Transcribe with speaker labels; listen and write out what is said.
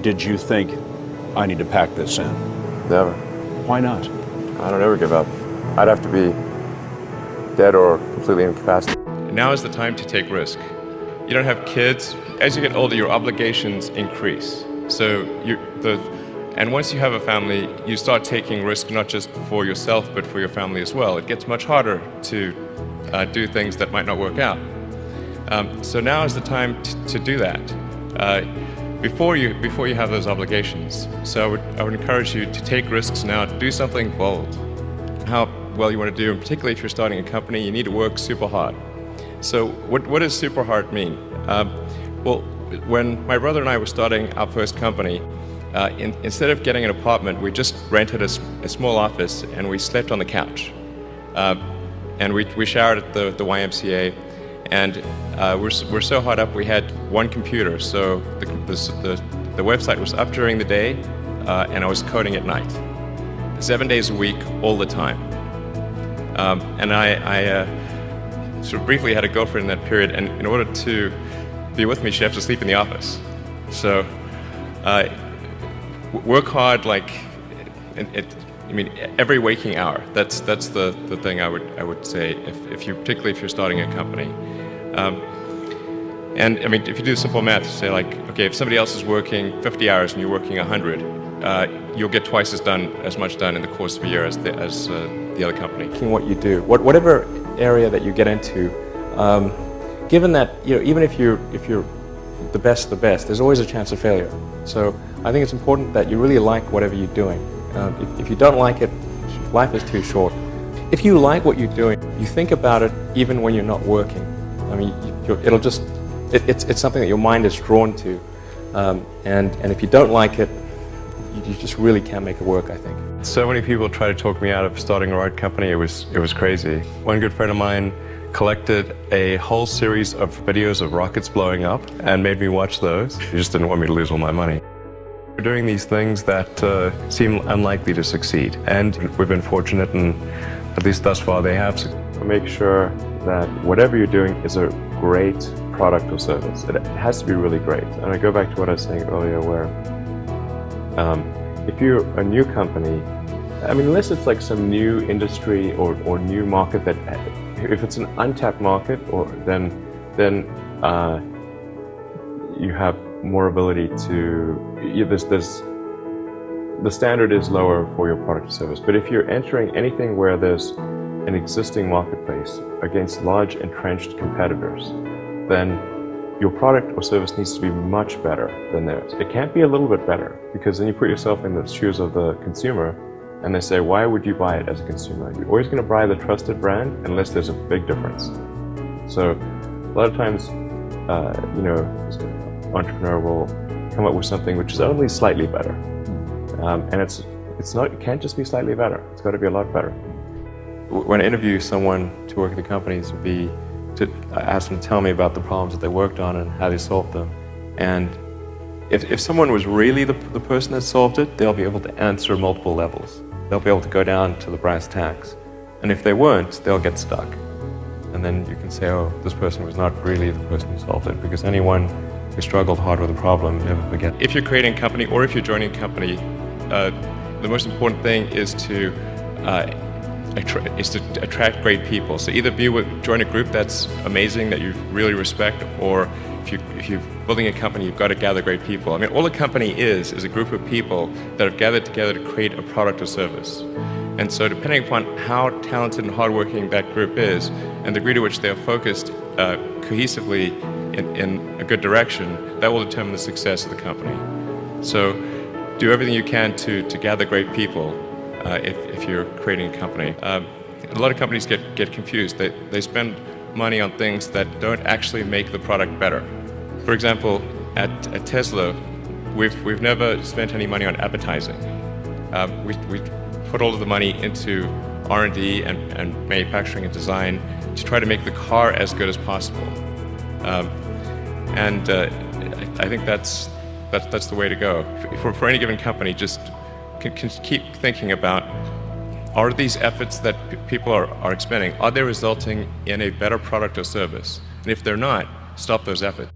Speaker 1: did you think, I need to pack this in?
Speaker 2: Never.
Speaker 1: Why not?
Speaker 2: I don't ever give up. I'd have to be dead or completely incapacitated.
Speaker 3: Now is the time to take risk. You don't have kids. As you get older, your obligations increase. And once you have a family, you start taking risk not just for yourself, but for your family as well. It gets much harder to do things that might not work out. So now is the time to do that before you have those obligations. So I would encourage you to take risks now, to do something bold. How well you want to do, and particularly if you're starting a company, you need to work super hard. So what does super hard mean? Well, when my brother and I were starting our first company, instead of getting an apartment, we just rented a small office and we slept on the couch. And we showered at the YMCA, and we're so hot up we had one computer, so the website was up during the day, and I was coding at night, 7 days a week, all the time. And I sort of briefly had a girlfriend in that period, and in order to be with me, she had to sleep in the office. So work hard, like every waking hour. That's the thing I would say particularly if you're starting a company. And I mean, if you do simple math, say like, okay, if somebody else is working 50 hours and you're working 100, you'll get twice as much done in the course of a year as the other company.
Speaker 4: What you do, whatever area that you get into, given that even if you're the best, there's always a chance of failure. So I think it's important that you really like whatever you're doing. If you don't like it, life is too short. If you like what you're doing, you think about it even when you're not working. I mean, it's something that your mind is drawn to, and if you don't like it, you just really can't make it work, I think.
Speaker 3: So many people try to talk me out of starting a road company. It was crazy. One good friend of mine collected a whole series of videos of rockets blowing up and made me watch those. He just didn't want me to lose all my money. We're doing these things that seem unlikely to succeed, and we've been fortunate, and at least thus far they have succeeded.
Speaker 2: Make sure that whatever you're doing is a great product or service. It has to be really great. And I go back to what I was saying earlier, where if you're a new company, I mean, unless it's like some new industry or new market that, if it's an untapped market, then you have more ability to, the standard is lower for your product or service. But if you're entering anything where there's an existing marketplace against large entrenched competitors, then your product or service needs to be much better than theirs. It can't be a little bit better, because then you put yourself in the shoes of the consumer and they say, why would you buy it as a consumer? You're always going to buy the trusted brand unless there's a big difference. So a lot of times, entrepreneur will come up with something which is only slightly better. And it can't just be slightly better. It's got to be a lot better.
Speaker 3: When I interview someone to work at the companies, would be to ask them to tell me about the problems that they worked on and how they solved them. And if someone was really the person that solved it, they'll be able to answer multiple levels. They'll be able to go down to the brass tacks. And if they weren't, they'll get stuck. And then you can say, oh, this person was not really the person who solved it, because anyone who struggled hard with a problem never forget. If you're creating a company or if you're joining a company, the most important thing is to attract great people. So either join a group that's amazing, that you really respect, or if you're building a company, you've got to gather great people. I mean, all a company is a group of people that have gathered together to create a product or service. And so depending upon how talented and hardworking that group is, and the degree to which they are focused cohesively in a good direction, that will determine the success of the company. So do everything you can to gather great people if you're creating a company. A lot of companies get confused. They spend money on things that don't actually make the product better. For example, at Tesla, we've never spent any money on advertising. We put all of the money into R&D and manufacturing and design to try to make the car as good as possible. I think that's the way to go. For any given company, just can keep thinking about, are these efforts that people are expending, are they resulting in a better product or service? And if they're not, stop those efforts.